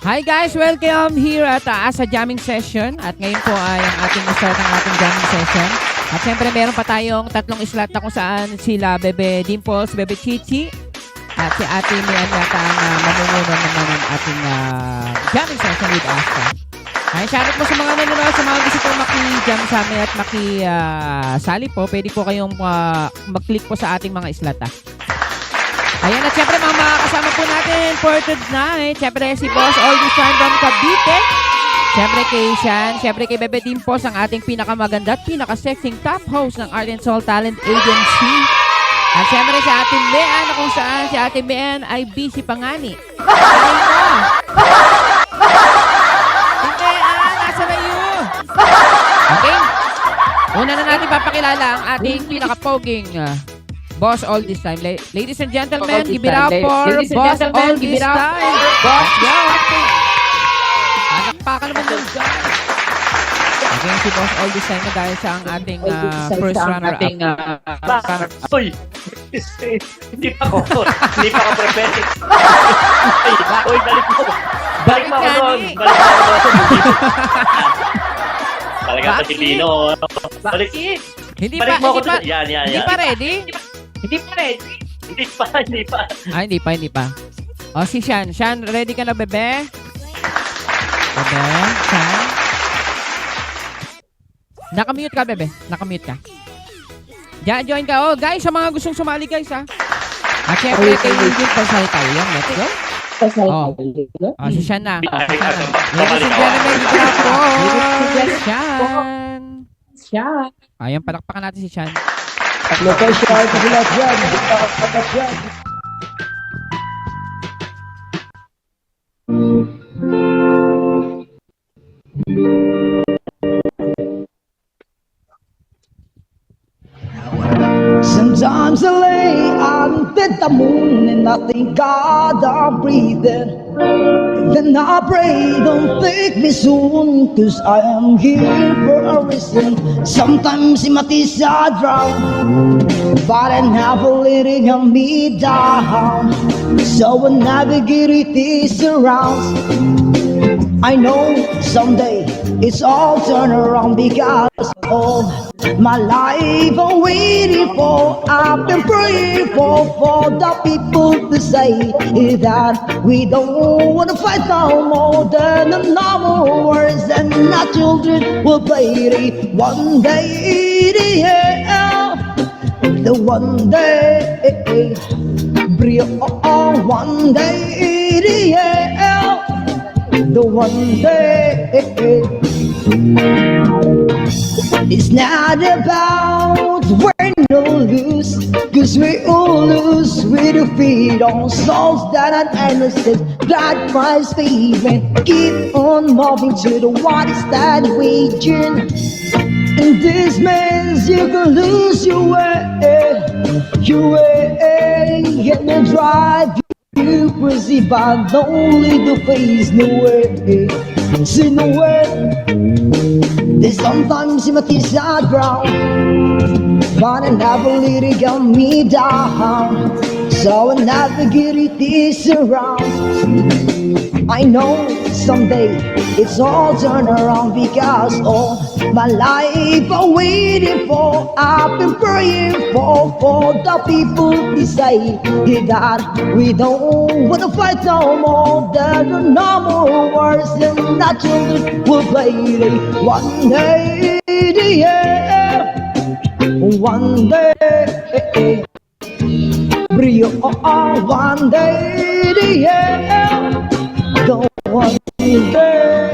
Hi guys! Welcome here at sa jamming session. At ngayon po ay ang ating start ng ating jamming session. At syempre meron pa tayong tatlong slot na kung saan sila Bebe Dimples, Bebe Chichi, at si Ate Mian yata ang mamumuno naman ng ating jamming session with Asta. Ay, shoutout po sa mga nanonood, sa mga gusto po maki-jam sa amin at maki-sali po. Pwede po kayong mag-click po sa ating mga slot. Ayan, at syempre mga kasama po natin for tonight. Syempre si Boss Always Time from Cavite. Syempre kay Shan. Syempre kay Bebe Dimples, ang ating pinakamaganda at pinaka-sexing top host ng Art and Soul Talent Agency. At syempre si Ate Mian, na kung saan si Ate Mian ay busy pa nga ni. Nasa na yun? Okay. Una na natin papakilala ang ating pinaka-poging Boss All This Time. Ladies and gentlemen, give it up for Boss All This Time. Boss, yo! Nakpakan naman yung guys. Again, si Boss All This Time na dahil siya ang ating first runner-up. Uy! Hindi pa ako prepare. Uy, balik mo. Balik mo ako doon. Talaga sa Pilipino. Balik. Balik mo ako doon. Yan. Hindi pa ready? Hindi pa. Ah, hindi pa. O, si Shan. Shan, ready ka na, bebe? Bebe? Shan? Nakamute ka, bebe. Nakamute ka. Join ka. Oh, guys, sa mga gustong sumali, guys, ha? At syempre, kay William, pasal tayo yan. Let's go. Oh, si Shan na. Ladies and gentlemen, give it up for Shan. Ayan, palakpakan natin si Shan. Location, sila dyan. Sometimes I lay under the moon and I thank God I'm breathing. Then I pray, don't take me soon, 'cause I am here for a reason. Sometimes in my tears I drown, but I never letting me down. So I navigate these surrounds. I know someday it's all turn around, because all my life I'm waiting for, I've been praying for the people to say that we don't want to fight no more than the normal words, and our children will play it one day, yeah, the one day, bring on one day, yeah, the one day. It's not about win or lose, 'cause we all lose with a feet on souls that are innocent, blood cries pavement. Keep on moving to the waters that we dream. In this maze you can lose your way, and the drive you crazy, but only the face no way, see no way. There's sometimes in my tears I drown, but I never let it get me down. So I navigate this around. I know someday it's all turn around, because all my life I'm waiting for, I've been praying for the people to say that we don't want to fight no more than the normal words, and our children will play it one day, yeah, one day, bring on one day, yeah, the one day.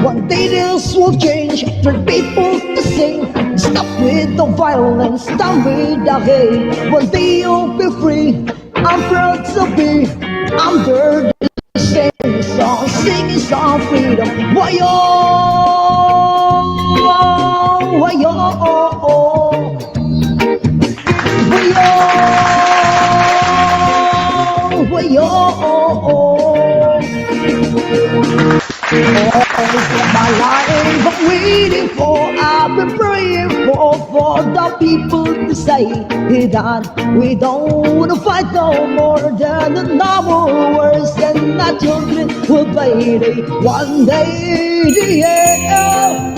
One day this will change for people to sing. Stop with the violence, down with the hate. One day you'll be free. I'm proud to be under the same song, singing song freedom. Why-yo, why-yo, why-yo, why-yo. My life I'm waiting for, I've been praying for the people to say that we don't want to fight no more than the normal words, and my children will baby one day, yeah.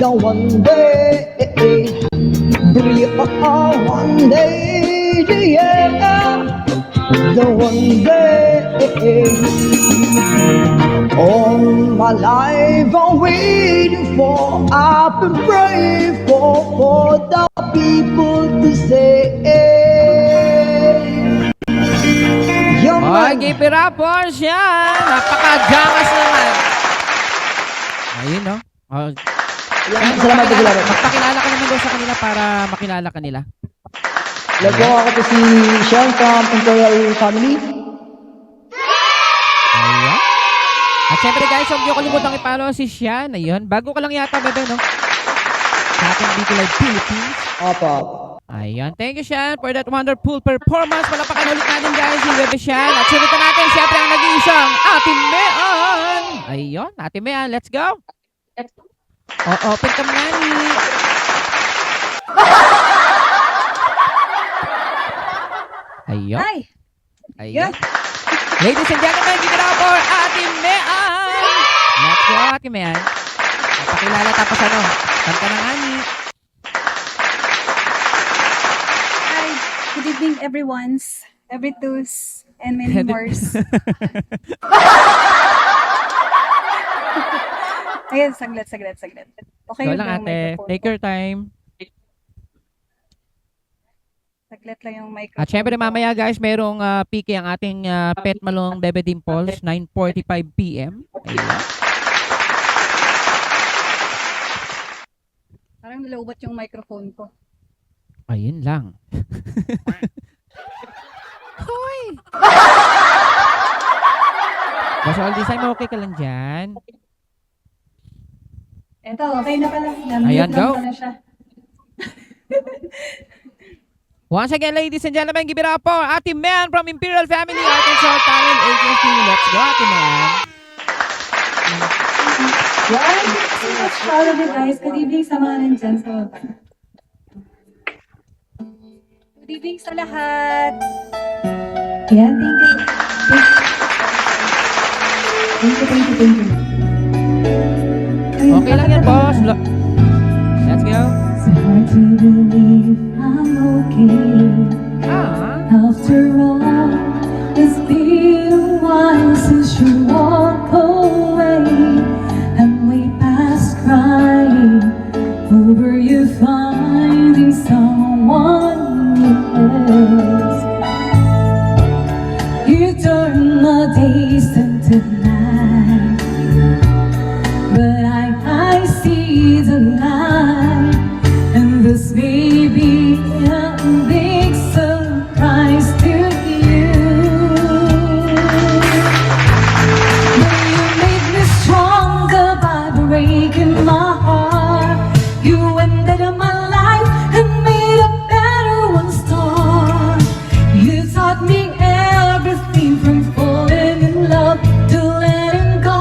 The one day, one day, yeah. The one day. All my life I'm waiting for, I've been praying for the people to say, young Oy, man. give it up for siya. Napaka-jamas naman. Ayun, no? Oh, Salamat. magpakilala ka naman daw sa kanila para makilala ka nila. Hello po, ako po si Sean from Imperial Family. Ayan. At syempre guys, huwag niyo kalimutang i-follow si Sian. Ayun. Bago ka lang yata, bebe, no? Sa ating Big Live Philippines. Opo. Ayan. Thank you, Sian, for that wonderful performance. Palapakan ulit natin, guys, si Bebe Sian. At sunod natin, syempre, ang nag-iisang Ate Mean. Ayun. Ate Mean, let's go. Open ka mani. Ayun. Hi! Ayun. Ladies and gentlemen, give it up for Ate Mean. Let's go, Ate Mean. Pakilala tapos ano, kanta ng ani. Hi! Good evening, everyone's, every twos, and many mores. Ayan, saglit. Okay, Go yun lang, yung ate. microphone Take ko. your time. Saglit lang yung microphone. At syempre ko. mamaya guys, merong piki ang ating pet malong Bebe Dimples, 9:45 PM. Ayun. Parang nilaubat yung microphone ko. Ayun lang. Hoy! Boss Aldi, Simon, okay ka lang dyan? Eto, okay na pala. Ayan, Namute go. lang pala siya. Once again, ladies and gentlemen, give it up for Ate Mean from Imperial Family Art and Short Talent Agency. Let's go, Ate Mean. Yeah, I'm so much proud of you guys. Good evening sa mga nandyan sa baba. Good evening sa lahat. Ayan, thank you. Thank you. Okay lang yan, boss. Let's go. It's hard to believe I'm okay. After all, it's been a while since you walked away, and we past crying over you finding someone else. You turn the days into night, but I see the light, and this may be a big surprise to you. But you made me stronger by breaking my heart. You ended my life and made a better one start. You taught me everything from falling in love to letting go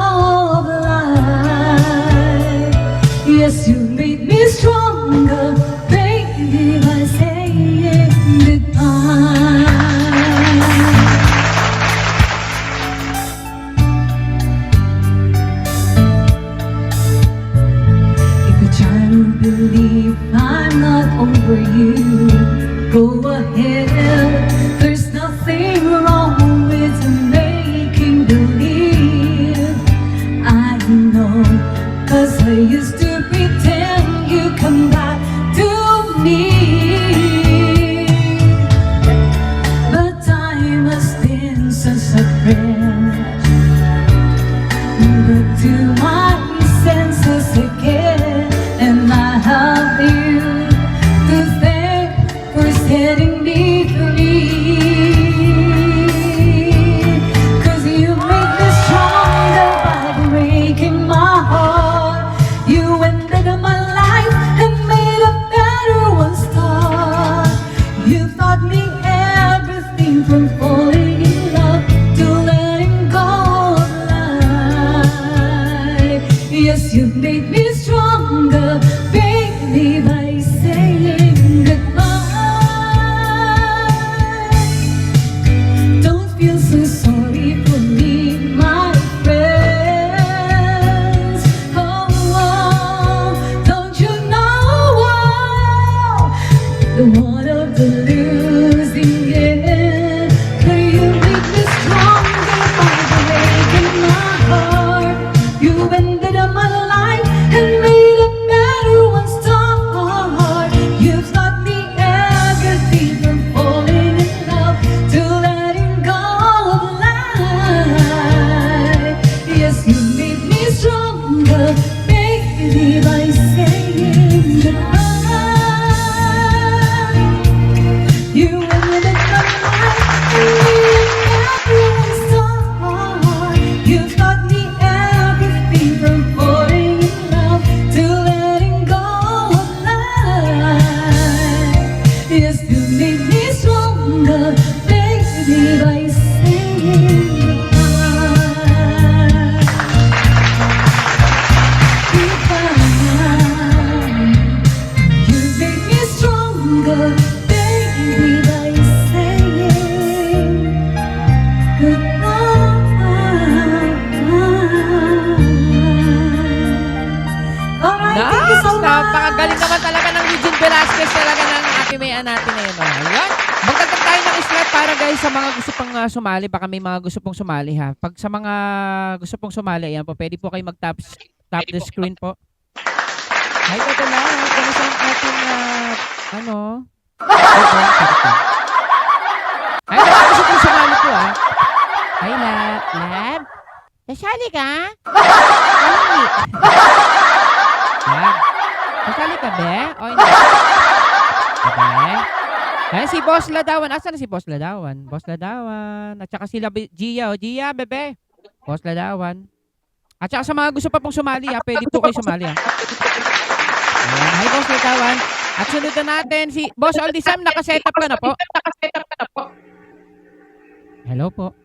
of life. Yes, you made me stronger, baby, by saying goodbye. If you try to believe I'm not over you, go ahead. There's nothing wrong with making believe. I know, 'cause I used to pretend you come back to me. But time has been such a friend, but to my senses again, and I have you to thank for setting me free. 'Cause you made me stronger by breaking my heart. You ended my life and made a better one start. You taught me everything from falling in love to letting go of life. Yes, you made me stronger, baby, by saying goodbye. Don't feel so sorry for me, Napakagaling naman talaga ng Eugene Velasquez talaga ng ating may natin na yun. Ayan. Magdagdag tayo ng slot para guys sa mga gusto pang sumali. Baka may mga gusto pong sumali ha. Pag sa mga gusto pong sumali, ayan po, pwede po kayo mag-tap the screen po. Hi, Toto Lab. Kamusta ang ating, ano? Ay, mga gusto pong sumali po ha. Hi, Lab. Nasali ka? Hindi. Lab. Nasali ka, be? O hindi? Be? Ayan si Boss Ladawan. Asan na si Boss Ladawan? Boss Ladawan. At saka sila Gia. O, Gia, bebe. Boss Ladawan. At saka sa mga gusto pa pong sumali, ha, pwede po kayo sumali. Ha. Ayan. Hi, Boss Ladawan. At sunod na natin si Boss Oldisam. Nakasetup ka na po. Hello po.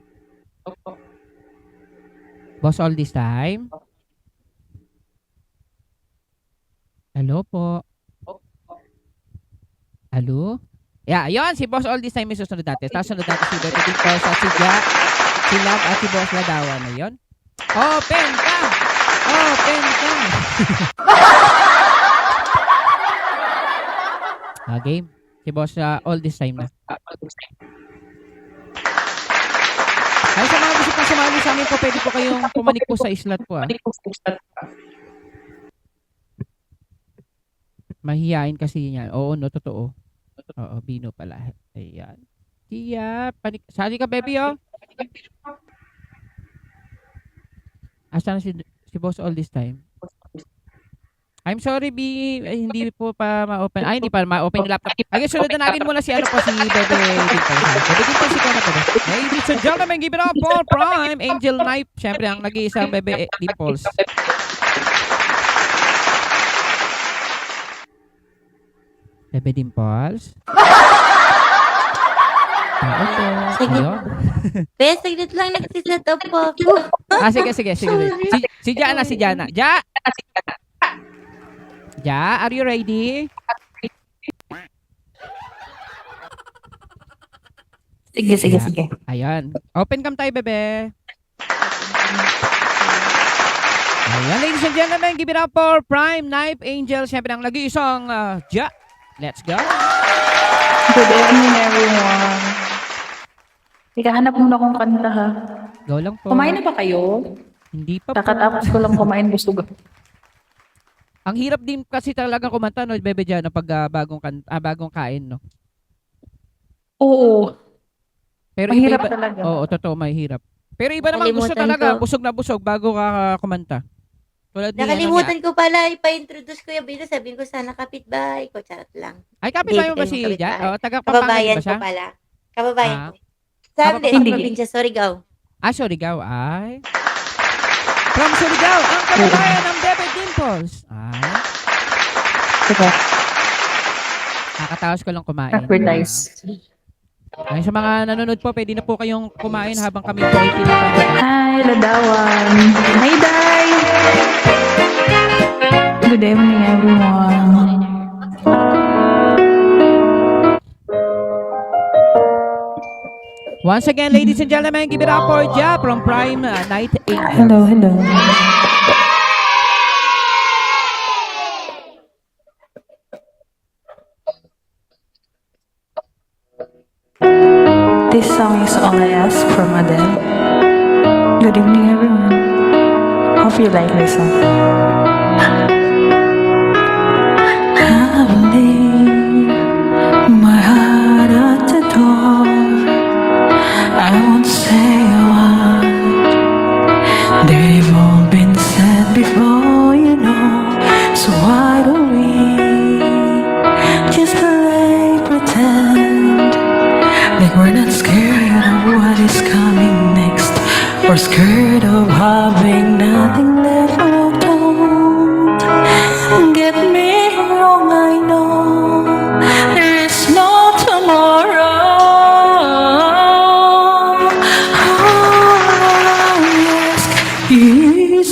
Boss all this time. Hello po. Hello? Yeah, yun. Si Boss all this time may susunod natin. Tapos sunod natin si Bebe Dito sa si Lab at si Boss Ladawan na yun. Open ka! Open ka! Game. Si Boss all this time na. Ay, sa mga gusto pong sumali sa amin po, pwede po kayong pumanik po sa slot po. Mahihain kasi niya. Oo, no, totoo. Oo, Bino pala. Ayan. Tia, panik. Sali ka, baby, oh. Asan si Boss all this time? I'm sorry, B. Hindi po pa ma-open. Ay, hindi pa ma-open yung laptop. Ay, sunod na natin muna si ano po, si Bebe Dimples. Bebe Dimples, ikaw na po. Ladies and gentlemen, give it up for Prime Angel Knife. Siyempre, ang nag-iisang Bebe Dimples. Bebe Dimples. Tao po. Ayun. Pero saglit lang nagsiset up po ako. Sige. Si Jana. Ja, are you ready? Sige. Ayan. Open cam tayo, bebe. Ayan, ladies and gentlemen, give it up for Prime Knife Angel. Siyempre, ang nag-iisang Ja. Let's go. Good evening, everyone. Ikahanap muna kong kanta, ha? Go lang po. Kumain na ba kayo? Hindi pa po. Kakatapos ko lang kumain, busog. Ang hirap din kasi talaga kumanta, no, bebe dyan, pag bagong kain, no? Oo. Pero Mahirap iba, talaga. Oo, totoo, mahirap. Pero iba naman gusto Nakalimutan talaga, ko. busog na busog bago ka kumanta. Tulad ni, Nakalimutan ko pala ipa-introduce Kuya Bino. Sabihin ko sana kapitbahay ko. Charot lang. Ay, kapit tayo ba Hindi, si kapitbahay. Ja? Taga Pampanga Kababayan ba ko siya? pala. Kababayan Ah. ko. Sabi sa Hindi. probinsya, Surigao. Surigao, ay. From Surigao, ang kababayan ng Bebe Dimples. Ay. Sige, Nakatawas ko lang kumain. advertise. Ay, sa mga nanonood po, pwede na po kayong kumain habang kami po ay pinapanood. Hi, Ladawan. Hi, Day. Good evening, everyone. Once again, ladies and gentlemen, give it up for Ja from Prime Night Angel. Hello. This song is All I Ask from Adele. Good evening, everyone. Hope you like this song. I leave my heart at the door. I won't say a word. They've all been said before, you know. So why don't we just play pretend like we're not scared of what is coming next, or scared of having nothing left. Oh, don't get me wrong, I know there is no tomorrow. All I ask is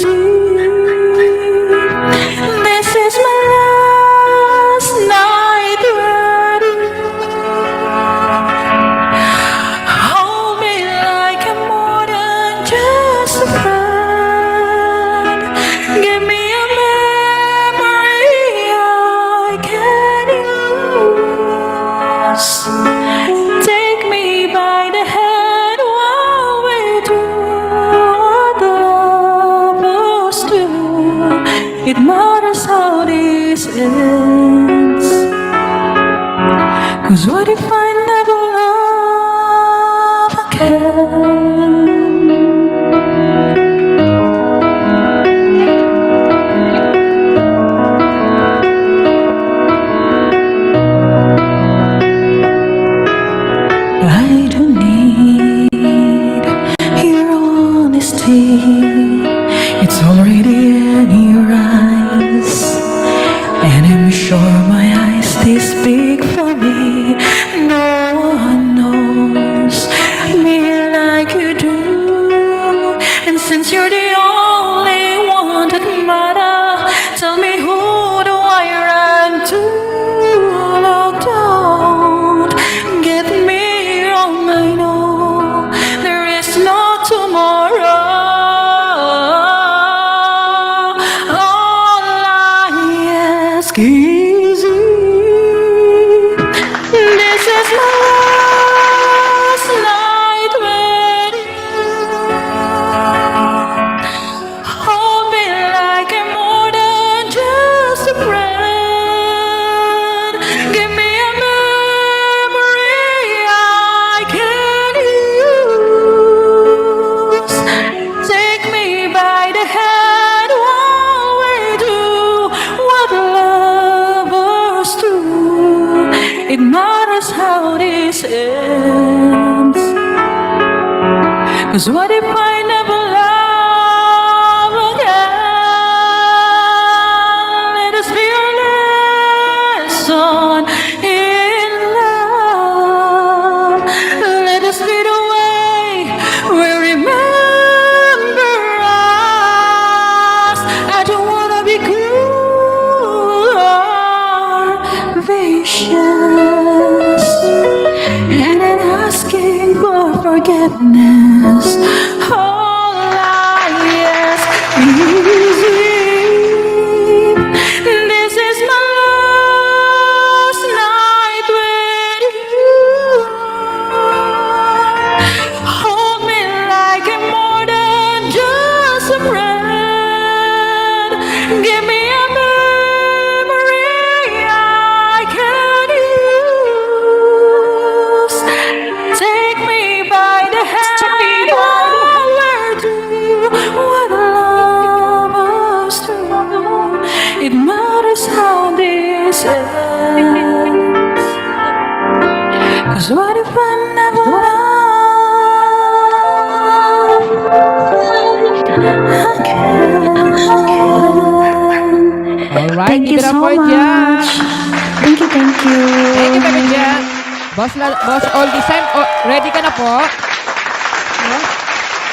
this is my last night ready. Hold me like I'm more than just a friend. It matters how this ends. 'Cause what if I never love again? I don't need your honesty. It's already in your eyes, and I'm sure my eyes, they speak for me. No one knows me like you do, and since you're the only one that matter, tell me, who do I run to? Look, don't get me wrong, I know there is no tomorrow. All I ask is you. This is my last night with you. Hold me like I'm more than just a friend. Give me a memory I can use. Take me by the hand while we do what lovers do. It matters how this ends. 'Cause what if I never love again? Let us be a lesson in love. Let us be the way we remember us. I don't wanna be cruel or vicious, and I'm asking for forgiveness. All I ask is you. This is my last night with you. Hold me like I'm more than just a friend. Give me a memory I can use. Take me by the hand while we're doing what lovers do. It matters how this ends. 'Cause what if I never love again? Alright, Thank give you it up so for Jan. much. Thank you, thank you. Thank you, Bebe Jan. Boss all this time, ready ka na po?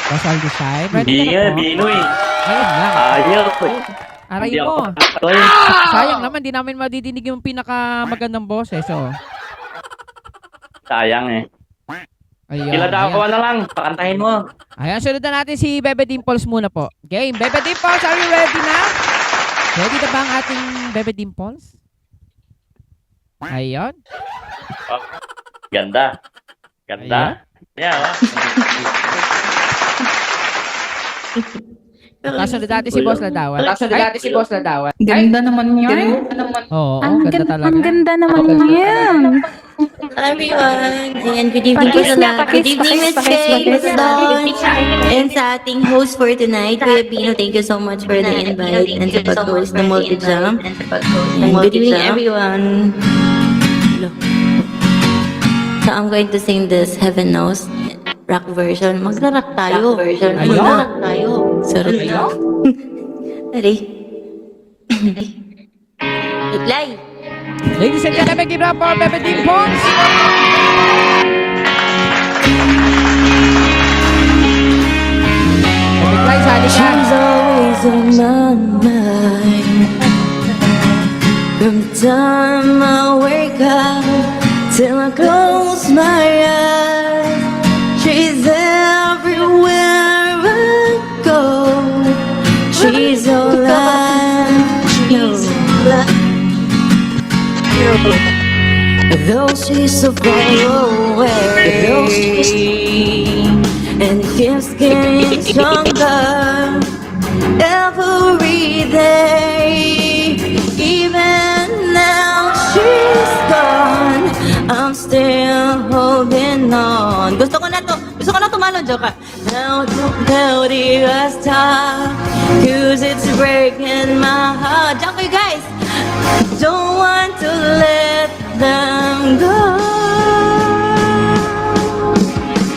Boss all this time, ready Hindi ka nga, na po? Bino eh. Ayun lang. Ayaw ko eh. Aray Hindi mo. ako patuloy. Sayang naman, di namin madidinig yung pinakamagandang boses. Oh. Sayang eh. Ayun. Sila daw Ayan. na lang. Pakantahin mo. Ayan, sunod na natin si Bebe Dimples muna po. Game. Bebe Dimples, are you ready na? Ready na ba ang ating Bebe Dimples? Ayun. Oh, ganda. Ganda. Yeah. Kasunod natin si Boss Ladawan. Ganda naman yun. Oo, Ang ganda ganda, talaga. ang ganda naman yun. Everyone, and good evening po sa lahat. Good evening, Miss Kay, Miss Dawn, and sa ating host for tonight, Kuya Bino. Thank you so much for the invite and sa pag-host ng Multi-Jump. And good evening, everyone. Hello. So I'm going to sing this Heaven Knows rock version. Magra-rock tayo. Magra-rock tayo. Sarap lang. Ready? Itlay. Ladies and gentlemen, give it up for Bebe Dimples. Bebe Clay, sali ka. She's always on my mind. From the time I wake up till I close my eyes, she's everywhere I go. She's all I know. Though she's so far away and keeps getting stronger, every day. Even now she's gone, I'm still holding on. Gusto ko na tumalon, joke. Now don't let it stop, 'cause it's breaking my heart. Jump you guys! Don't want to let them go.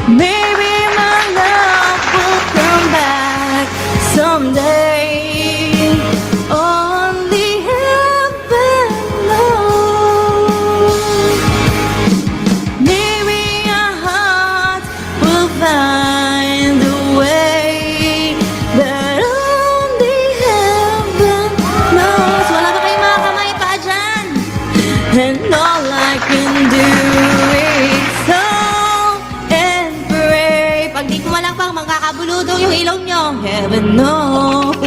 Maybe my love will come back someday. Only heaven knows. Maybe our hearts will find a way that only heaven knows. Wala ba kayong mga kamay pa dyan? And all I can do is hope and pray. Pag di ko malakpang, magkakabuludo yung ilaw nyo. Heaven knows.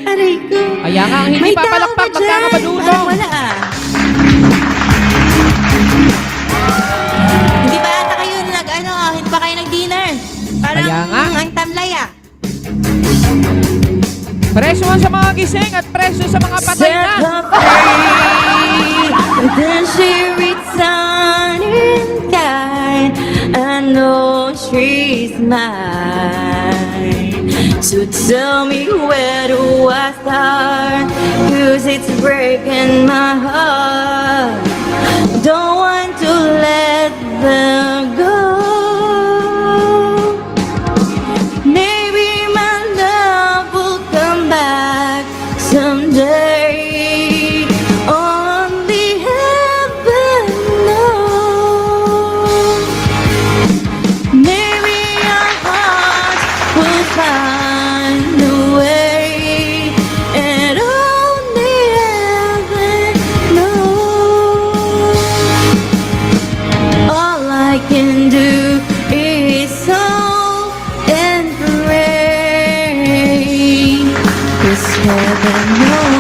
Aray ko. Kaya nga, ang hindi May tao papalakpak, ba dyan? magkakabadulong. Parang wala ah. Hindi ba yata kayo hindi pa kayo nag-dinner? Parang Kaya nga. ang tamlay ah. Preso sa mga gising at preso sa mga patay Set na. her free, then she returning kind. I know she's mine. So tell me, where do I start? 'Cause it's breaking my heart. Don't want to let them go. Maybe my love will come back someday. Only heaven knows. Maybe our hearts will find a way, and only heaven knows. All I can do is hope and pray, 'cause heaven knows.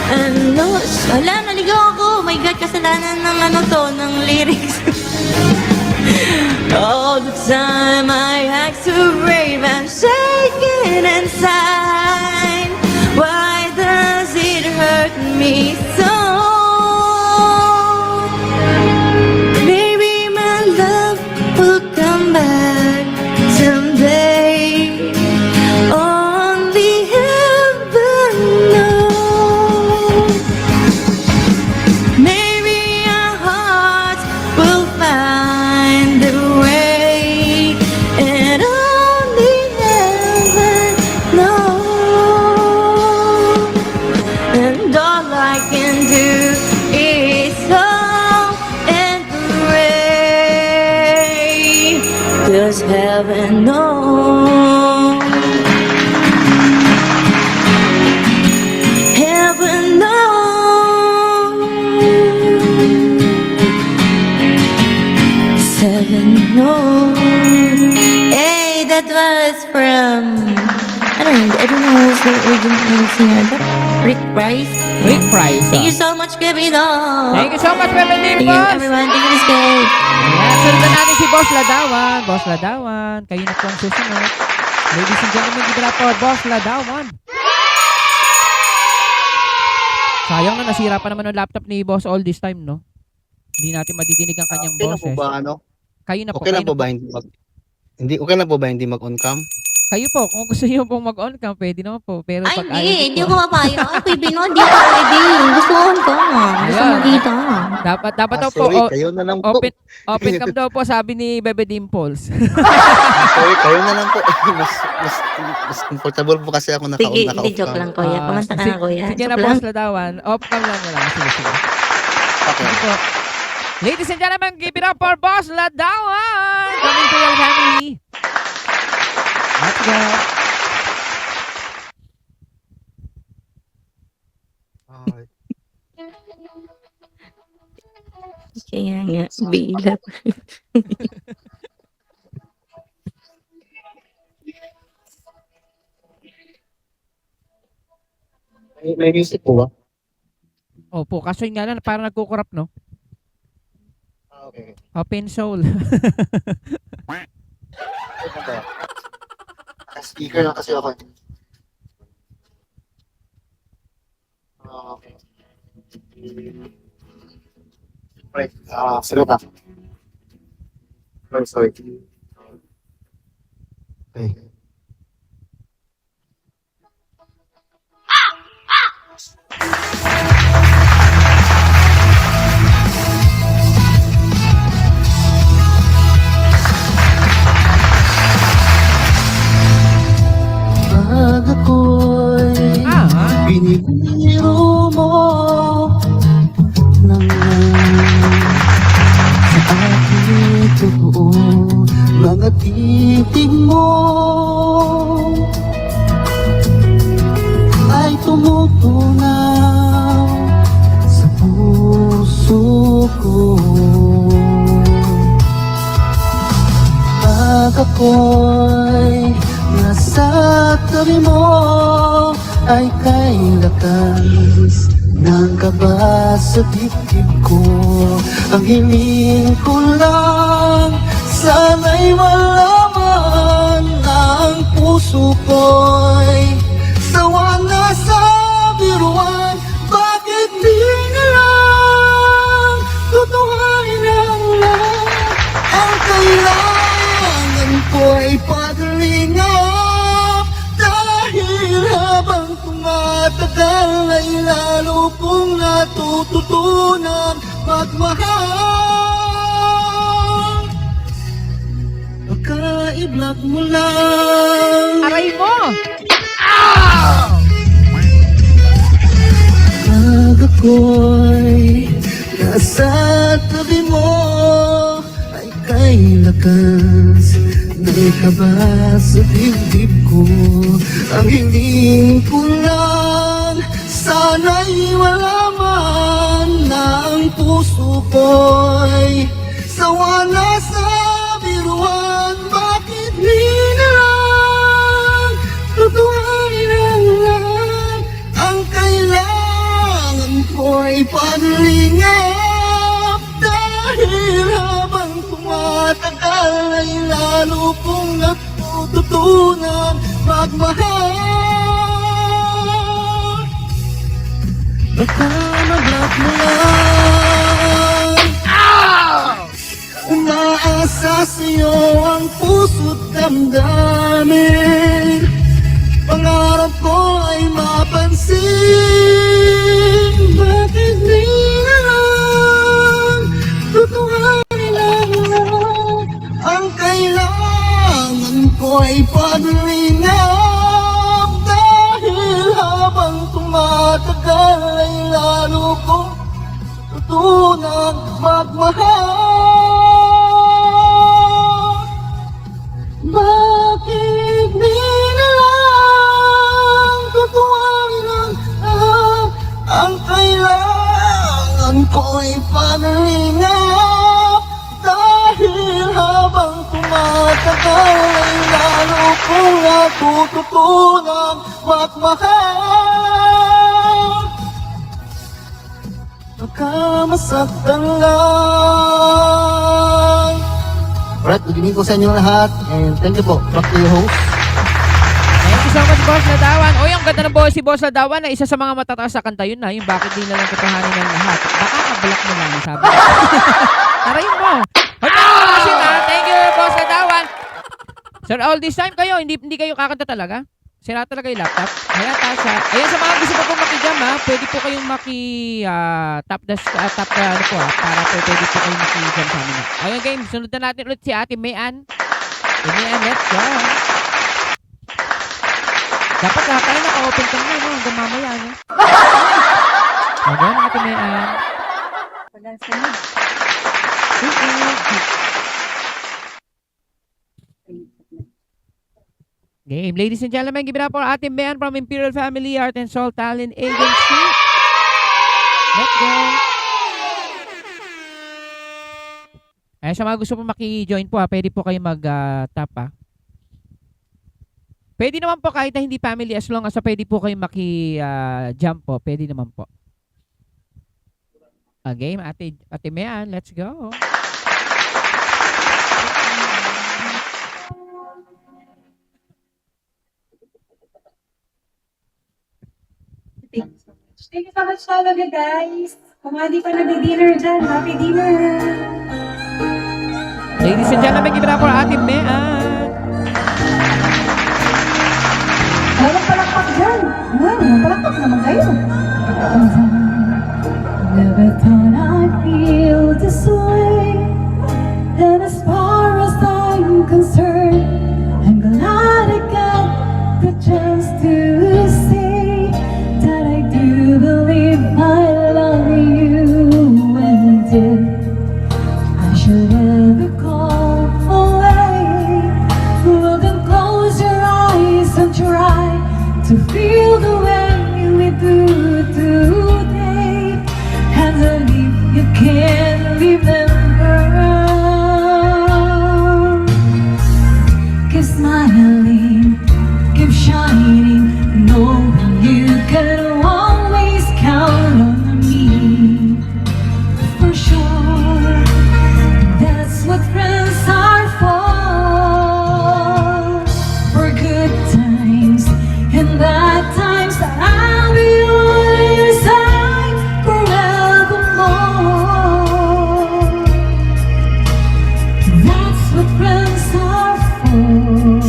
Ano? Wala, naligaw ako. Oh my God, kasalanan ng ng lyrics. All the time I act so brave, I'm shaking inside. Why does it hurt me so? Maybe my love will come back someday. Only heaven knows. Maybe our hearts will find a way, and only heaven knows. And all I can do is hope and pray, 'cause heaven knows. Heaven knows. Heaven knows. Hey, that was from I don't know who's the original singer. Rick Price. Rick Price. Thank you so much, Kevin. Thank you so much, Bebe Thank you, Dimples. everyone. Thank you, Miss Kay. Ayan, sundan natin si Boss Ladawan. Boss Ladawan, kayo na po ang susunod. Ladies and gentlemen, give it up for Boss Ladawan. Sayang na, nasira pa naman ang laptop ni Boss all this time, no? Hindi natin madidinig ang kanyang Okay na po boses. ba ano? Kayo na po. Okay na kayo po ba okay na po ba hindi mag-on cam? Kayo po, kung gusto niyo pong mag-on cam, pwede naman po. Pero Ay, pag hindi ayaw ako mapayag. Ay, Kuya Bino, hindi ako ready. Gusto ko ka. Gusto Ayan. magkita. dapat daw po, Sorry, kayo na lang po. open cam daw po, sabi ni Bebe Dimples. Sorry, kayo na lang po. mas comfortable po kasi ako Sige, hindi, naka-off joke cam. lang, Kuya. Pamanta ka na, Kuya. Sige na, Joke lang. Boss Ladawan. Off cam lang wala. Sige. Okay. Sige po. Ladies and gentlemen, give it up for Boss Ladawan! Coming to your family. Let's go. Kaya nga, bilat. May music po ba? Opo, kaso yun nga lang, parang nagkukurap, no? Okay. Open soul. Speaker lang kasi ako. Okay. Right. Sagot na. Sorry. Okay. Pag ako'y binibiro mo ng sa aking totoo mga titig mo ay tumutunaw sa puso ko. Pag ako'y nasa tabi mo ay kay lakas ng kaba sa dibdib ko. Ang hiling ko lang sana'y malaman na ang puso ko'y sawa na sa biruan. Bakit di na lang tutuhain ang lahat? Ang kailangan ko'y paglingaw, dahil habang tumatagal ay lalo kong natututunan magmahal. Baka i-block mo lang Aray mo! pag ako'y nasa tabi mo ay kay lakas ng kaba sa dibdib ko. Ang hiling ko lang sana'y malaman na ang puso ko'y sawa na sa biruan. Bakit di na lang tutuhain ang lahat? Ang kailangan ko'y paglingap, dahil habang tumatagal ay lalo kong natututunan magmahal. Baka mag-block mo lang. Umaasa sa'yo ang puso't damdamin. Pangarap ko ay mapansin. Bakit di na lang tutuhanin ang lahat? Ang kailangan ko ay paglingap, dahil habang tumatagal ay lalo kong tutunan magmahal. Bakit di na lang tutuhanin ang lahat? Ang kailangan ko'y paglingap, dahil habang tumatagal ay lalo kong natututunan magmahal. Baka masaktan lang. Alright, good evening po sa inyo lahat, and thank you po. Back to your host. Thank you so much, Boss Ladawan. Oy, ang ganda ng boss si Boss Ladawan na isa sa mga matataas sa kanta yun na. Yung bakit di na lang tutuhanin ng lahat. Baka kablock mo lang, sabi. Aray mo. Hoy, kasi na. Thank you, Boss Ladawan. Sir, all this time kayo, hindi kayo kakanta talaga? Sira talaga yung laptop? Ayan, Tasha. Ayan, sa mga gusto po maki-jam ha, pwede po kayong tap the ano po ha, para po pwede po kayong maki-jam sa amin. Ayun, game, sunod na natin ulit si Ate Mayan. Ate Mayan, let's go. Dapat kaya naka-open ka na, no? Hanggang mamaya, no? Ayun, Ate Mayan. Game. Ladies and gentlemen, give it up for Ate Mayan from Imperial Family Art and Soul Talent Agency. Let's go. Sa mga gusto po maki-join po ha, pwede po kayo mag-tap ha. Pwede naman po kahit na hindi family as long as pwede po kayong maki-jump po. Pwede naman po. Game, Ate Mean, let's go. Thank you so much talaga, guys. Kung hindi pa nag-dinner dyan, happy dinner! Ladies and gentlemen, give it up for Ate Mean. Walang palakpak dyan. Palakpak naman kayo. Never thought I'd feel this way. And as far as I'm concerned, I'm glad I got the chance to say that I do believe I love you. And if I should ever go away, well then close your eyes and try to feel the way we do today. And then if you can remember, keep smiling, keep shining, knowing you can always count on me. For sure, that's what friends are for good times and bad times. I'll be on your side forevermore. That's what friends are for.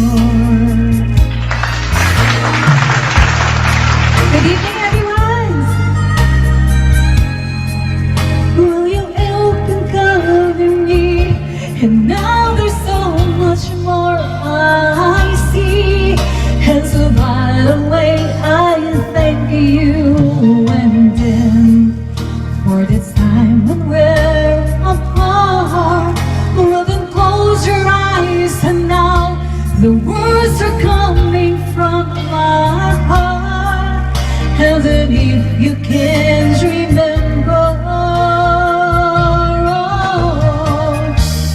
Good evening, everyone. Will you open cover me? And now there's so much more I see. And so by the way, I thank you. And then for this time when we're apart, well then close your eyes and now the words are coming from my heart. And then if you can't remember,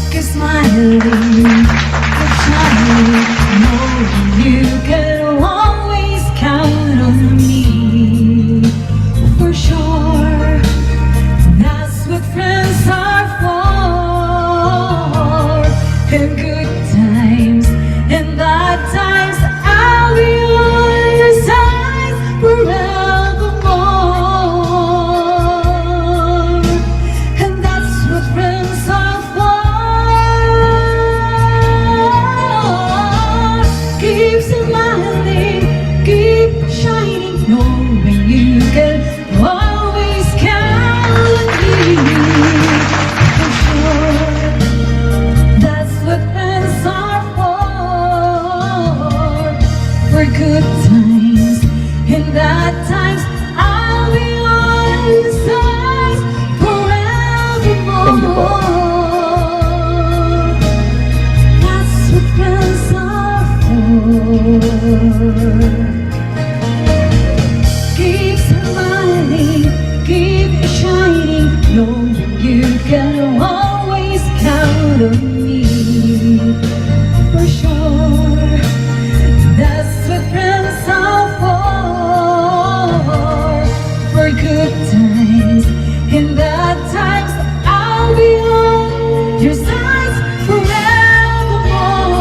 keep smiling, keep shining, knowing you can always count on me. For sure, that's what friends are for. In good times and bad times, I'll be on your side forevermore. And that's what friends are for. Keep smiling, keep shining, knowing you can always count on me. For sure, that's what friends are for good times and bad times. I'll be on your side forevermore. That's what friends are for. Keep smiling, keep shining, knowing you can always count on me. For sure, that's what friends are for good times and bad times. I'll be on your side forevermore.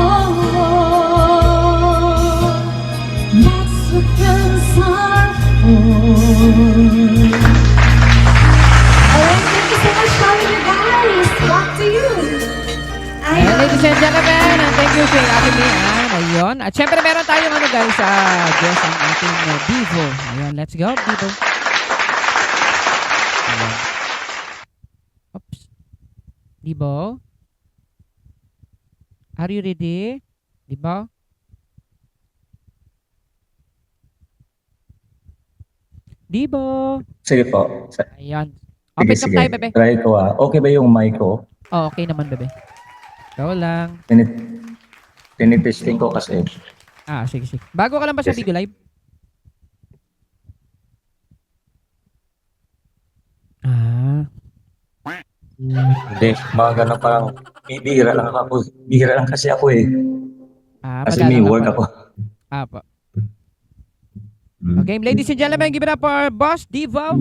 That's what friends are for. Alright, thank you so much for you guys. Back to you. Ayan, ladies and gentlemen, and thank you kay Ate Mean. Ayun. At syempre meron tayong guys, guest ang ating Divo. Ayun, let's go, Divo. Ayan. Oops. Divo? Are you ready? Divo? Divo? Sige po. Ayun. Sige, Open cam sige. tayo, bebe. Try ko ah. Okay ba yung mic ko? Oh, okay naman, bebe. Ikaw lang. Tinitesting ko kasi. Sige, sige. Bago ka lang ba sa Yes. Bigo Live? Hindi, mga ganun parang bihira lang ako. Bihira lang kasi ako eh. Kasi Magalang may lang work pala. ako. Apo. Okay, ladies and gentlemen, give it up for Boss Devo.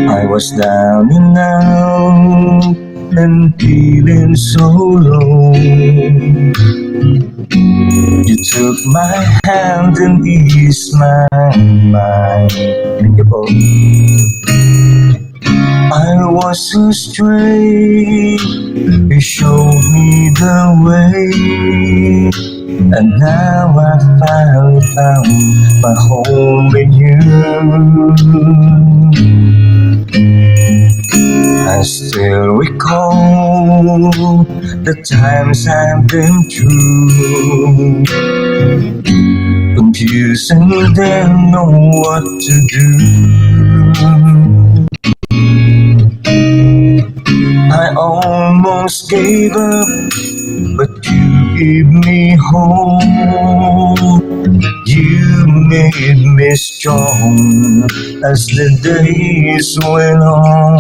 I was down and out and feeling so low. You took my hand and eased my mind. Thank you both. I was astray, you showed me the way, and now I finally found my home in you. I still recall the times I've been through, confused and didn't know what to do. I almost gave up, but you gave me hope. You made me strong as the days went on.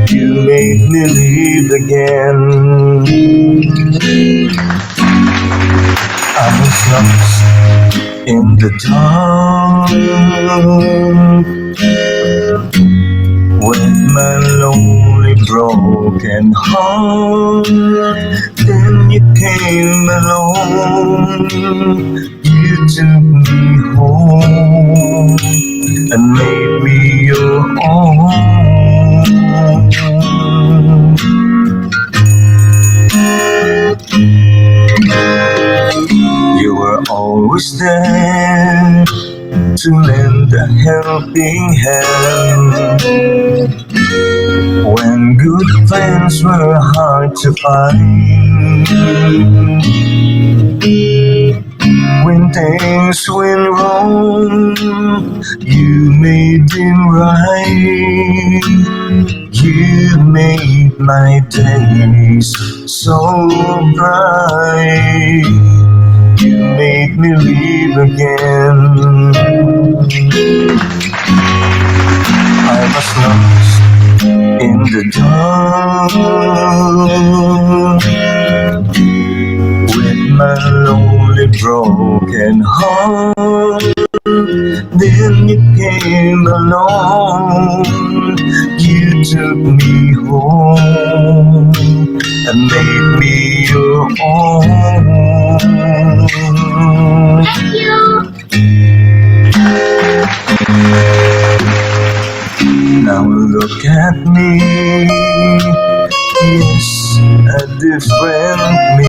You made me live again. I was lost in the dark with my lonely broken heart. Then you came along, you took me home and made me your own. You were always there to lend a helping hand when good friends were hard to find. When things went wrong, you made them right. You made my days so bright. You made me live again. I was lost in the dark with my lonely broken heart. Then you came along, you took me home and made me your own. Now look at me, yes, a different me,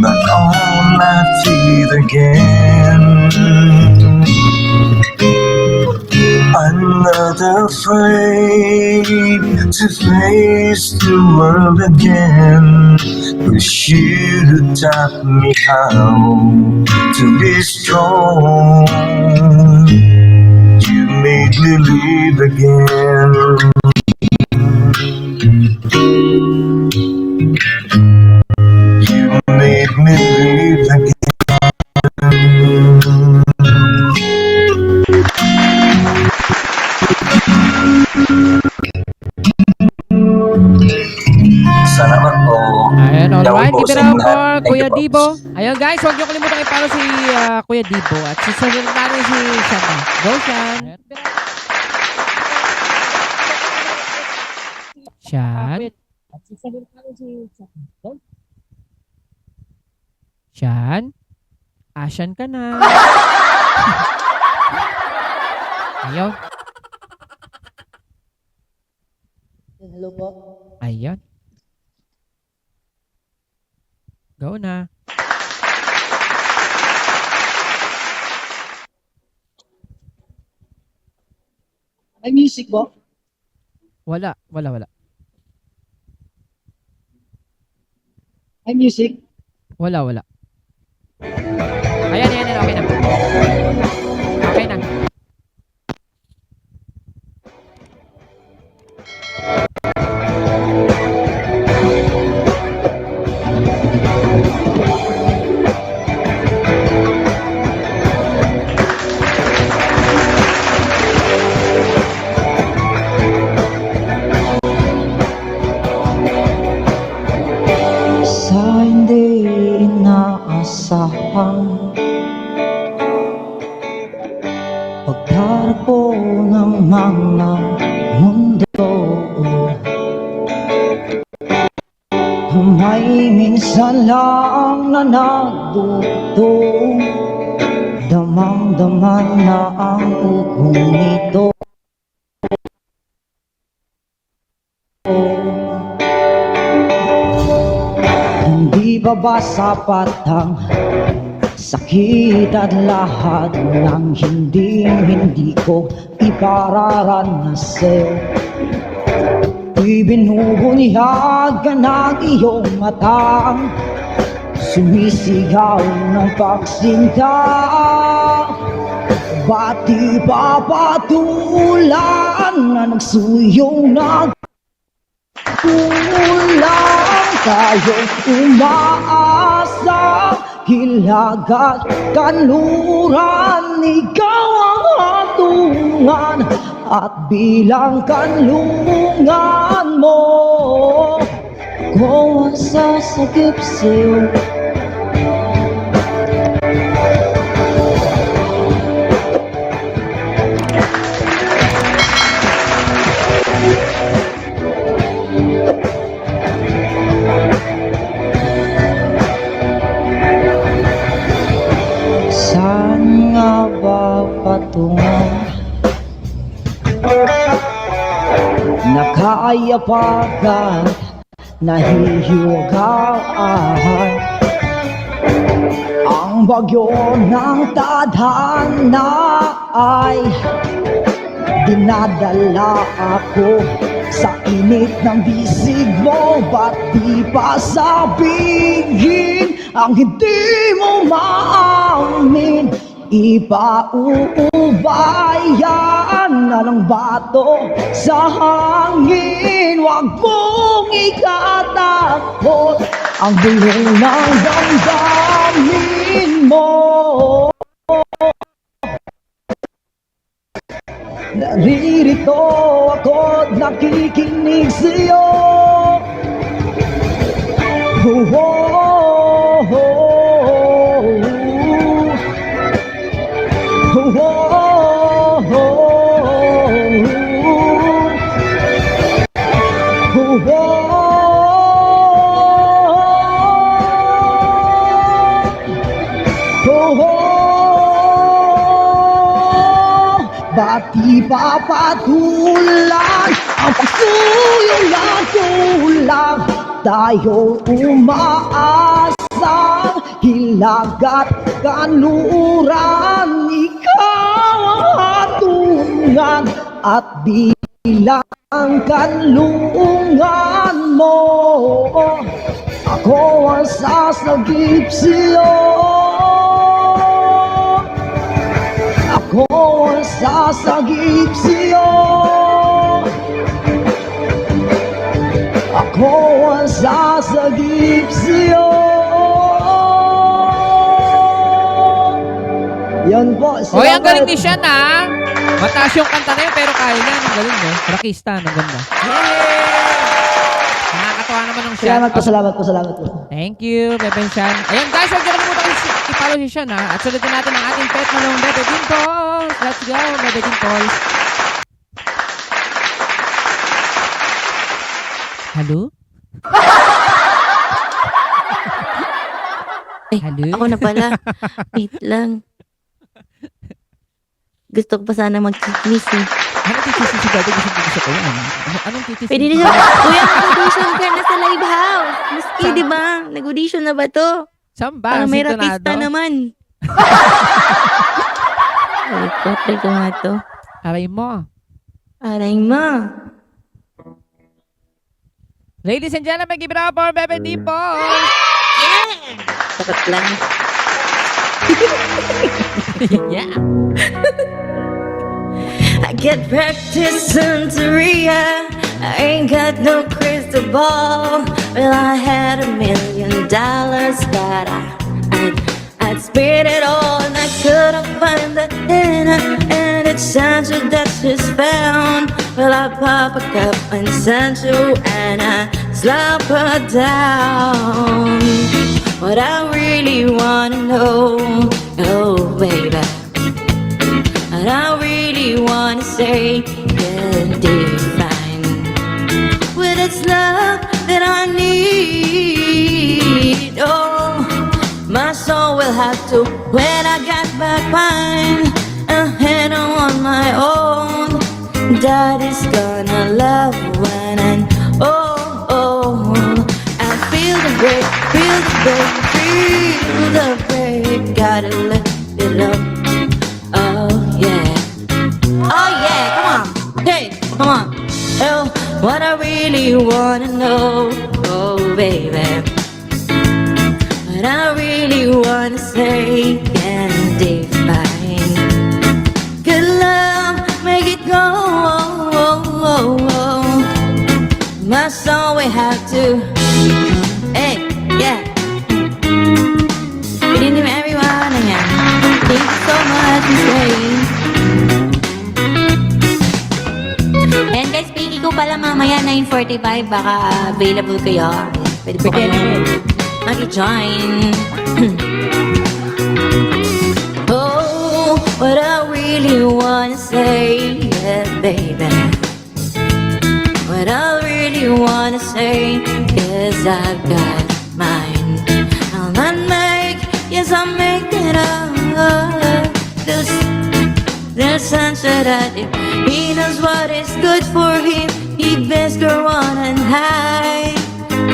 but on my feet again. I'm not afraid to face the world again, 'cause you taught me how to be strong. You made me live again. You made me live again. Salamat po. Ayan, alright. Yaw po Give it sa up inyo lahat. for Thank Kuya you po. Dibo. Ayun guys, huwag niyo kalimutan i-follow si Kuya Dibo at si Secretary si Shan. Go, Shan. Shan. Shan. Ashan ka na. Ayun. Hello po. Ayun. Go na. May music po? Wala. May music? Wala. Ayan. Okay na. Okay na. kampo ng mga mundo. May minsan lang na nagdugtong, damang-daman na ang ugong nito. Hindi ba sapat ang sakit at lahat ng hindi ko ipararanasin? Ibinubunyag ka ng iyong matang sumisigaw ng pagsinta. Ba't di papatulan na nagsuyong nagkulang? Tayo'y umaasa, hilagat kanluran, ikaw ang hatungan at bilang kanlungan mo ko ang sasagip sa'yo. Saan nga ba patungo? Nakaayapagan, nahihiwagaan ang bagyo ng tadhana ay dinadala ako sa init ng bisig mo. Ba't di pa sabihin ang hindi mo maamin? Ipauubayan na ng bato sa hangin. Huwag mong ikatakot ang bulong ng damdamin mo. Naririto ako't nakikinig sa'yo. Oh, oh, oh. Oh, oh, oh, oh, oh, oh. Ba't di papatulan ang pagsuyong na tulang? Tayo umaasang hilagat kanluran, ikaw ang hatungan at bilang kanlungan mo ako ang sasagip sa'yo. Ako ang sasagip sa'yo. Ako ang sasagip sa'yo. Yan po. Hoy, ang galing ni Sean, ha? Mataas yung kanta na yun, pero kaya niya. Ang galing, no? Rockista, ang ganda. Nakakatawa naman ng Sean. Salamat po. Thank you, Bebe Sean. Ayan, guys, huwag niyo kalimutan i-follow si Sean, ha? At sulutin natin ang ating pet na ng Bebe Dimples. Let's go, Bebe Dimples. Hello? Ay, Hello? ako na pala. Wait lang. Gusto ko pa sana mag-kiss eh. Ano titis si Bebe? Gusto ko yan. Anong titis? Pwede na siya. Kuya, nag-audition ka na sa live house. Maski, di ba? Nag-audition na ba to? Saan ba? Para may Sintonado? rapista naman. Ay, try ko nga to. Aray mo. Aray mo. Ladies and gentlemen, give it up for Bebe Dimples. Takot lang. Yeah. I get practice Santeria. I ain't got no crystal ball. Well, I had $1 million that I'd spend it all, and I couldn't find the dinner, and it's Sancho that she's found. Well, I pop a cup and Sancho, and I slap her down. What I really wanna know, oh baby, what I really say can define with its love that I need. Oh, my soul will have to when I get back mine ahead on my own. That is gonna love when and oh, I feel the break, feel the break, feel the break. Gotta lift it up. Oh yeah, come on, hey, come on. Oh, what I really wanna know, oh baby. What I really wanna say can define. Good love, make it go. My soul we have to. Hey, yeah. Good evening, everyone. Ayan. Thank you so much for staying. And guys, speaking ko pala mamaya 9:45, baka available kayo. Pwede po kayo mag-join. Oh, what I really wanna say, yeah, baby. What I really wanna say is I've got mine. I'll not make, yes I'll make it up. There's sense that he knows what is good for him. He best go on and high.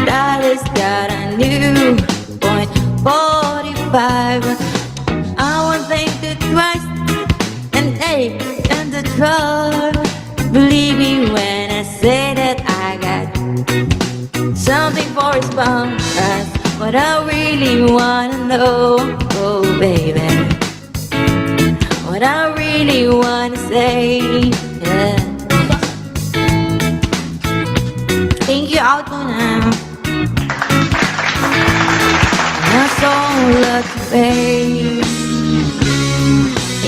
That has got a new point 45. I won't think it twice and eight and the trouble. Believe me when I say that I got something for his bum. That's what I really wanna know, oh baby. What I really wanna say, yeah. Thank you, out now. My soul love to pay.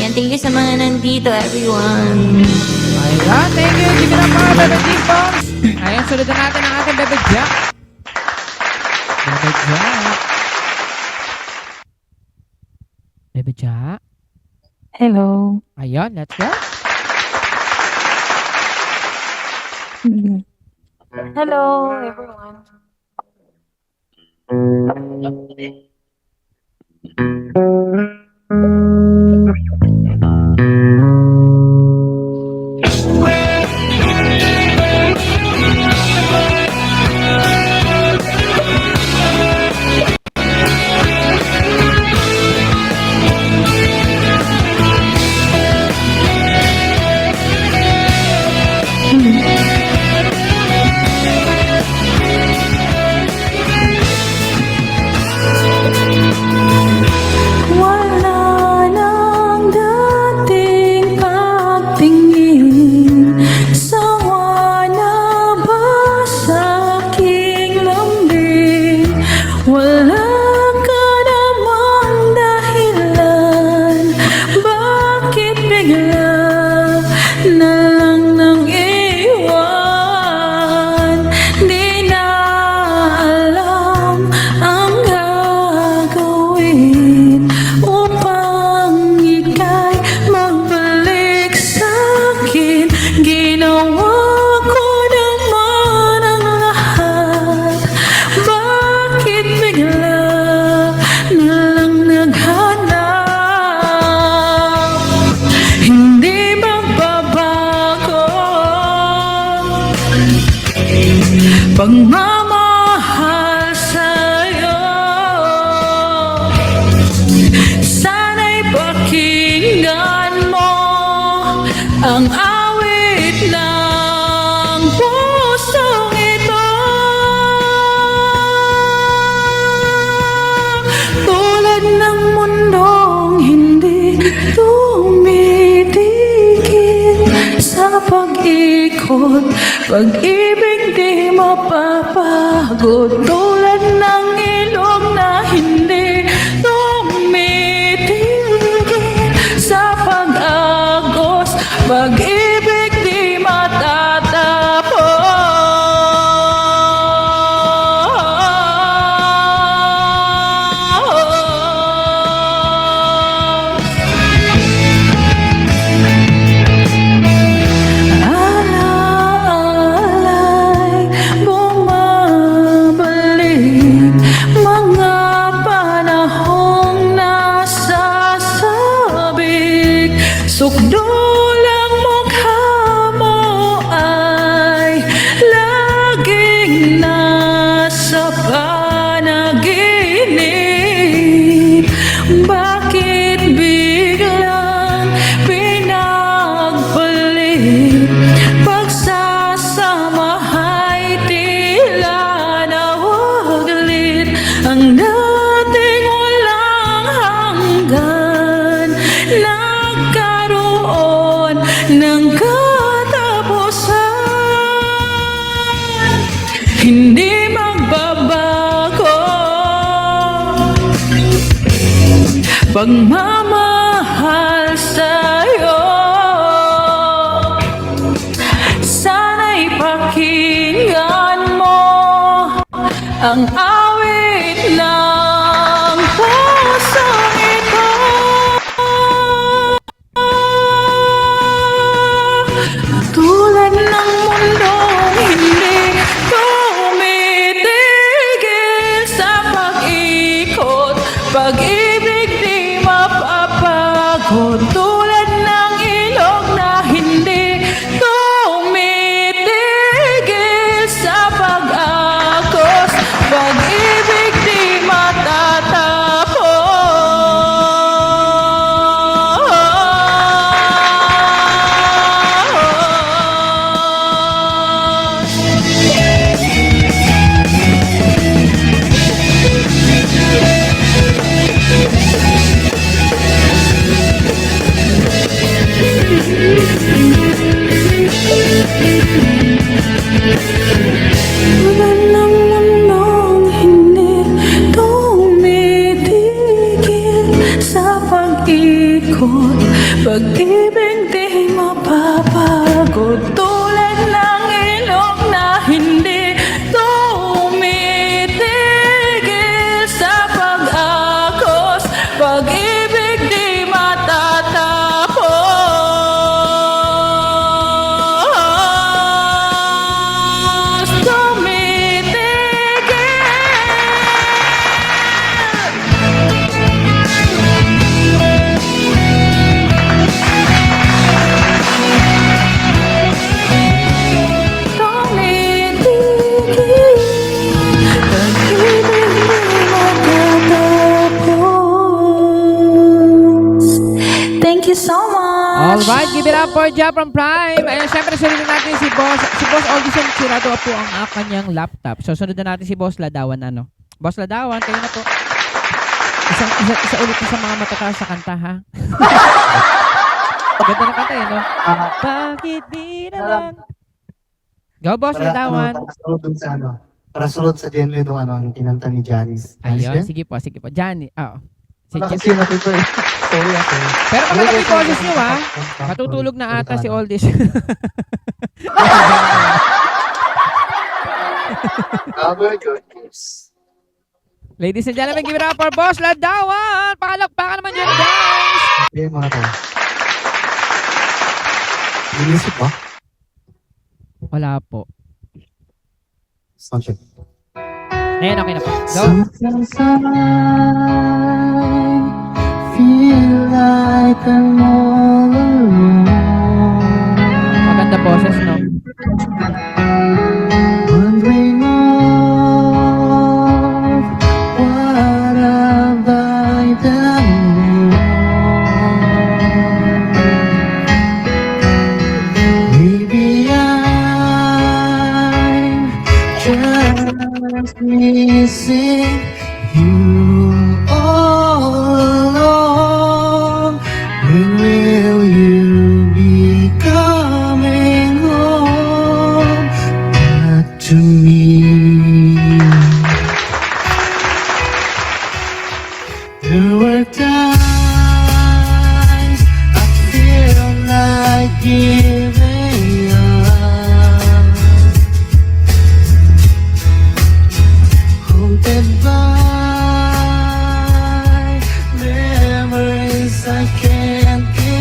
Ayan, thank you sa mga nandito, everyone. Ayan, thank you. Give it up mga Bebe Dimples. Ayan, sunod na natin ang ating Bebe Jack. Bebe Jack. Bebe Jack. Hello. Ayan, let's go. Hello, everyone. Wala nang dating pagtingin. Sawa na ba sa aking lambing? Wala ka namang dahilan. Bakit bigla na lang nang iwan? Di na alam ang gagawin upang ika'y magbalik sa'kin. Ginawa ko naman ang lahat. Bakit bigla na lang naghanap? Hindi magbabago pagmamahal sa'yo. Sana'y pakinggan mo ang awit ng pusong ito. Tulad ng mundong hindi tumitigil sa pag-ikot, pag-ibig di mapapagod. Tulad ng ilog na hindi tumitigil sa pag-agos, pag-ibig di matatapos. Sukdulang mukha mo ay laging nasa panaginip. Bakit biglang pinagpalit? Pagsasamahay tila nawaglit. Ang dating walang hanggan nagkaroon ng katapusan. Hindi magbabago pagmamahal sa'yo. Sana'y pakinggan mo ang awit ng pusong ito. Tulad ng mundong hindi tumitigil sa pag-ikot, pag-ibig di mapapagod. Tulad ng ilog na hindi tumitigil sa pag-agos, pag-ibig di matatapos. Tulad ng mundong hindi tumitigil sa pag-ikot, pag-ibig di mapapagod. Tulad ng ilog na hindi tumitigil sa pag-agos, pag-ibig di matatapos. Tumitigil. Thank you so much. Alright, give it up for Ja from Prime. Ayan, syempre sarili natin si Boss Audison. Sirado po ang kanyang laptop. So, sunod na natin si Boss Ladawan. Boss Ladawan, kayo na po. Isa ulit sa mga matataas sa kanta, ha? Ganda na kanta, no? Bakit di na lang? Go, Boss Ladawan. Para sunod sa genre nung ang kinanta ni Janice. Ayun, sige po. Johnny, Wala sige. kasi natito eh. Sorry ako. Pero maganda yung boses nyo, ha? Matutulog na ata si Oldies. Cover your ears. Ladies and gentlemen, give it up for Boss Ladawan! Pakalakpakan naman dyan, guys! Okay, mga to. Inisip ba? Wala po. Sound check. Ayan, okay na po. Go! Sometimes I feel like I'm all alone. Maganda boses, no? Wondering of what have I done wrong? Maybe I'm just missing you all along. When will you be coming home back to me? There were times I feel like giving up, haunted by memories I can't get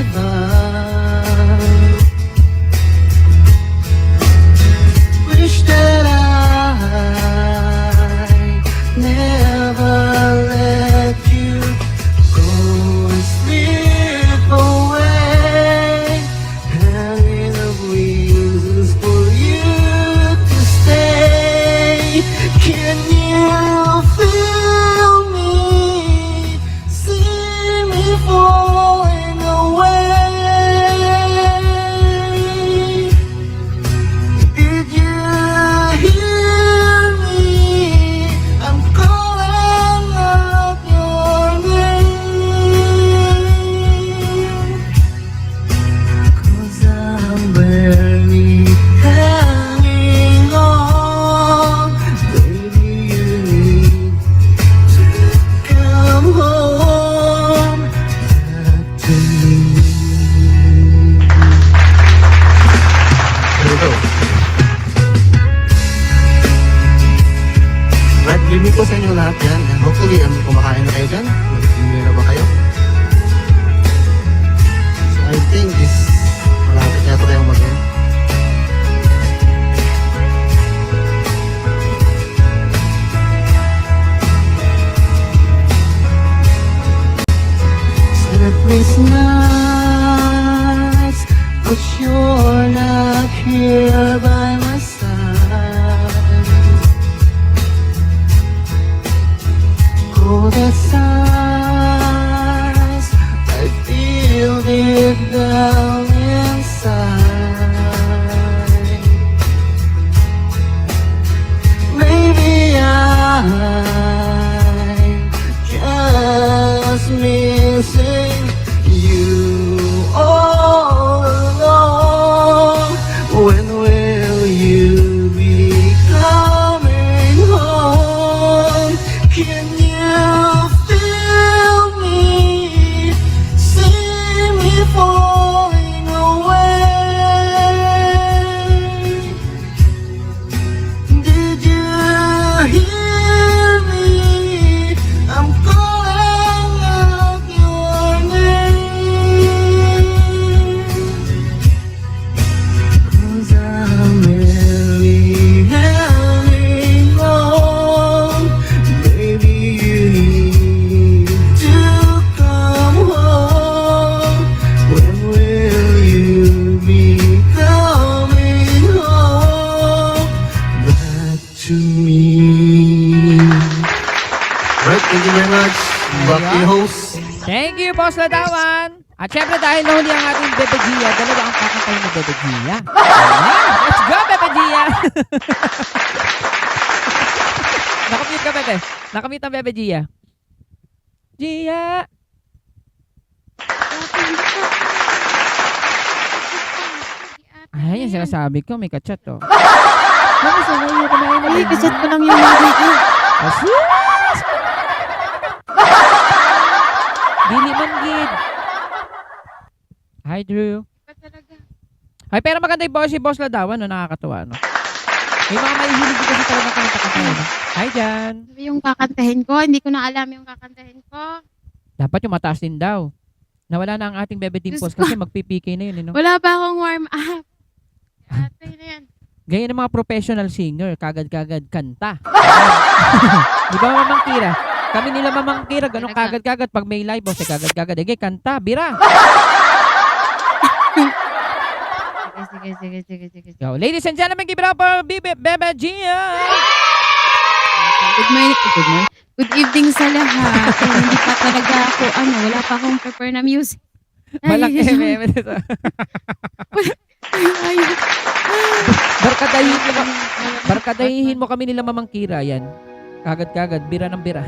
evening po sa inyo lahat dyan. And hopefully, kumakain na kayo dyan. Nag-enjoy na ba kayo? So I think malapit na ito kayong mag-end. Sleepless nights, but you're not here by my side. Cold as ice, I feel it down inside. Maybe I'm just missing you all along. When will you be coming home? Can you feel me? See me falling away. Did you hear me? I'm calling out your name. 'Cause I'm really having on. Baby, you need to come home. When will you be coming home back to me? Right, thank you very much. Back to your host. Thank you, Boss Ladawan. At syempre dahil nahuli ang ating Bebe Gia, dalawa ang kakantayin ni Bebe Gia. Ayan. Let's go, Bebe Gia! Nakamute ka, Bebe. Nakamute ang Bebe Gia. Gia! Ay, yung sinasabi ko, may kachat, oh. Ano sa mga kumain na Ay, Bebe? kasat ko lang yung mga ko. Asus! Dili man gid. Hi, Drew. Ay, pero maganda yung boss, si Boss Ladawan, no? Nakakatuwa, no? May mga mahihilig din kasi talaga kumanta-kanta, no? Hi, Jan. Yung kakantahin ko, hindi ko na alam yung kakantahin ko. Dapat yung mataas din daw. Nawala na ang ating Bebe Dimples kasi magpipike na yun, no? Wala pa akong warm up. Ate na yan. Gaya ng mga professional singer, kagad-kagad kanta. Di ba, Mamang Kira? Kami nila Mamang Kira, ganun kagad-kagad. Pag may live, boss, kagad-kagad. Ege, kanta, bira. Sige. Yo, ladies and gentlemen, give it up for Bebe Gia. Good morning. Good evening sa lahat. Hindi pa talaga ako, wala pa akong prepare na music. Malaki, meme. Barkadahihin mo kami nila Mamang Kira, yan. Kagad-kagad, bira ng bira.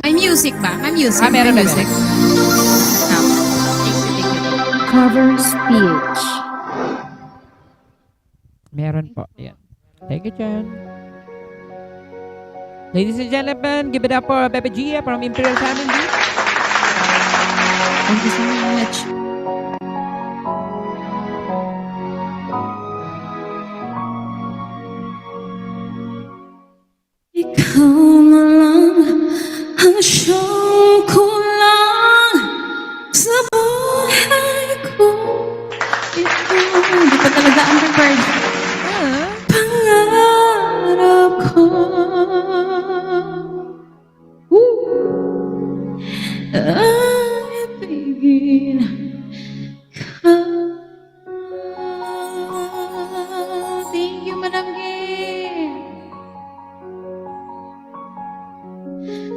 May music ba? May music. Meron May music. Cover speech. Meron po. Yan. Thank you, Jan. Ladies and gentlemen, give it up for Bebe Gia from Imperial Family. Thank you so much. Ikaw na lang ang siyang kulang sa buhay ko. Hindi pa talaga ang prepared. Pangarap ko ay ibigin ka. Thank you, Madam Gay.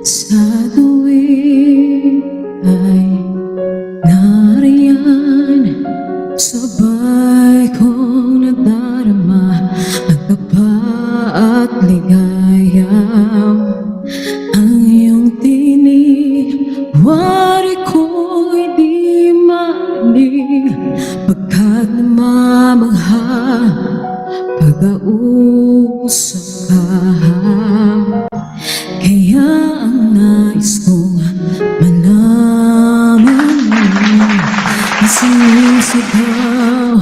Sa tuwing ay nariyan, sabay kong nadarama ang kaba at ligaya. Ang iyong tinig, wari ko'y di manig, pagkat namamangha pag-ausap ka. Kaya ang nais kong malaman mo, ang sinisigaw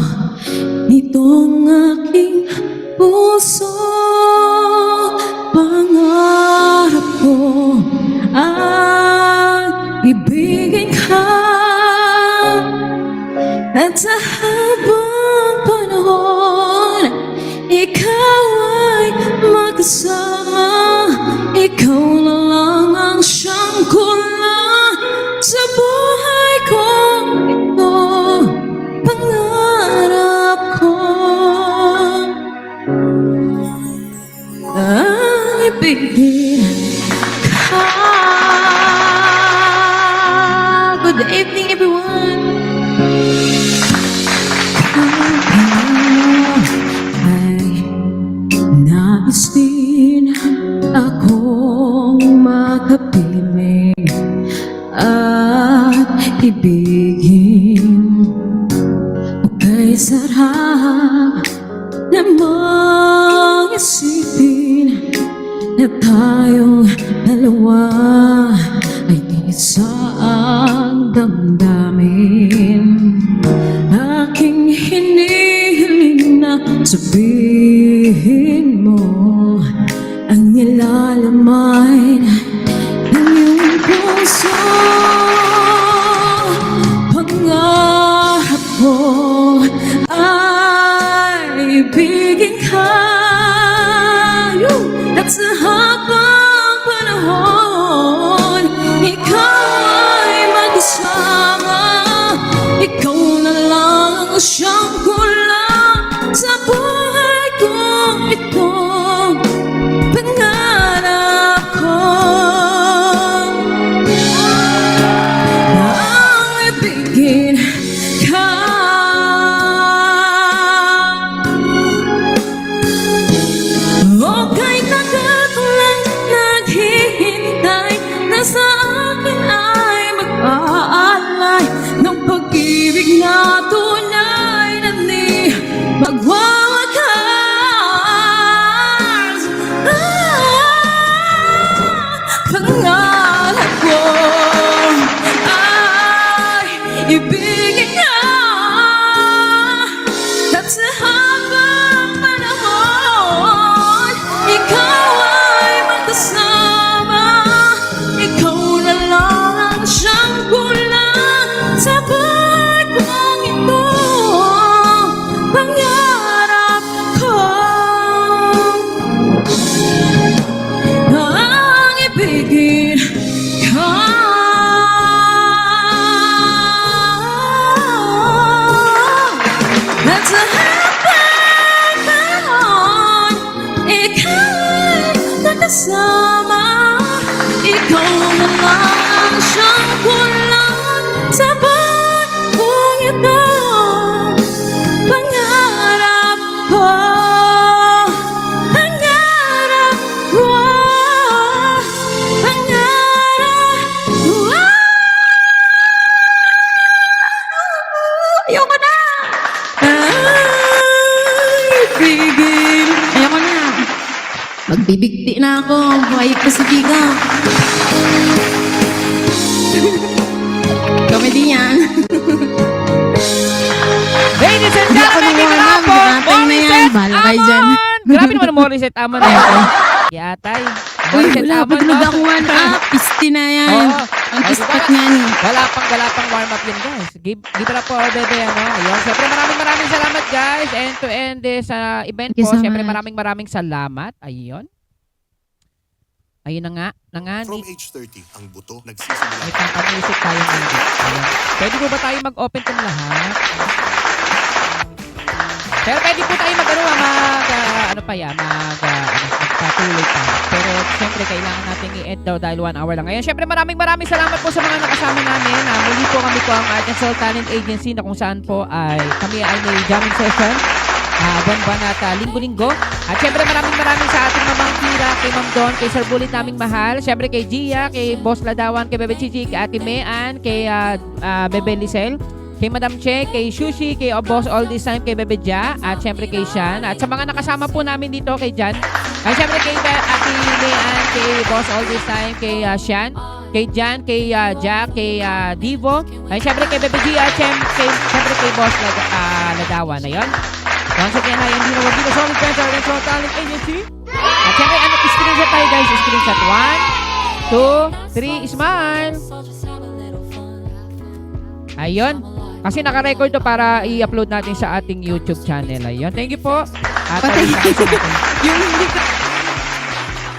ibigin ka. Good evening, everyone. Ay nais din akong makapiling at ibigin. Kay sarap namang isipin na tayong dalawa ay isang damdamin. Aking hinihiling na sabihin mo ang nilalaman ng iyong puso. Pangarap ko ay ibigin ka at sa habang panahon ikaw ay magkasama. Ikaw na lang ang siyang kulang sa buhay kong ito. Pangarap ko na ibigin ka. Okay, tagal ko lang naghihintay na sa akin ay mag-aalay ng pag-ibig na tunay na di magwawakas. Pangarap ko ay ibigin ka at sa habang panahon ikaw ay magkasama. Ikaw na lang ang siyang kulang sa buhay kong ito. Pangarap ko ang ibigin ka. At sa habang panahon ikaw ay nakasama. Ikaw na lang ang siyang kulang sa buhay kong ito. Pangarap ko, pangarap ko, pangarap ko. Ayoko na! Ibigin. Ayoko na. Magbibigti na ako. Buhay ko si Biga. Comedy yan. Ladies and Hindi ako gentlemen, nawalan. po, Binatay na yan. Bahala kayo dyan. Grabe naman ang Morissette Amon na yan. Yatay. Uy, Morissette wala. Amon, Pagluda no? akong one up. Pisti na yan. Oo. Ang Ay, pispat wala- niyan. Wala pang warm up yun, guys. Give it up for Bebe, ano. Ayun. Siyempre, maraming salamat, guys. End to end sa event Thank you po. so Siyempre, much. maraming salamat. Ayun. Ayun na nga. From age 30, ang buto nagsisimula. May pang-music tayo ngayon. Ayun. Pwede po ba tayo mag-open itong lahat? Pero pwede po tayo magpatuloy pa. Pero siyempre kailangan natin i-end daw dahil 1 hour lang. Ngayon, siyempre maraming salamat po sa mga nakasama namin. Muli po kami po ang Art and Soul Talent Agency na kung saan po ay kami ay may jamming session. Buwan-buwan at linggo-linggo. At syempre maraming sa ating Mamang Kira, kay Ma'am Don, kay Sir Bulit naming mahal. Syempre kay Gia, kay Boss Ladawan, kay Bebe Chichi, kay Ate Mean, kay Bebe Lisel, kay Madam Che, kay Sushi, kay Boss All This Time, kay Bebe Ja, at syempre kay Shan. At sa mga nakasama po namin dito kay Jan. At syempre kay Ate Mean, kay Boss All This Time, kay Shan, kay Jan, kay Jack, kay Divo. At syempre kay Bebe Gia, at syempre kay Boss Ladawan. Ayun. Once again, I am Dino Wagino, Solid Friends, Art and Soul Talent Agency. At syempre, screenshot tayo guys. Screenshot. 1, 2, 3, smile. Ayun. Kasi naka-record to para i-upload natin sa ating YouTube channel. Ayun. Thank you po. At Patay. Yung hindi ka...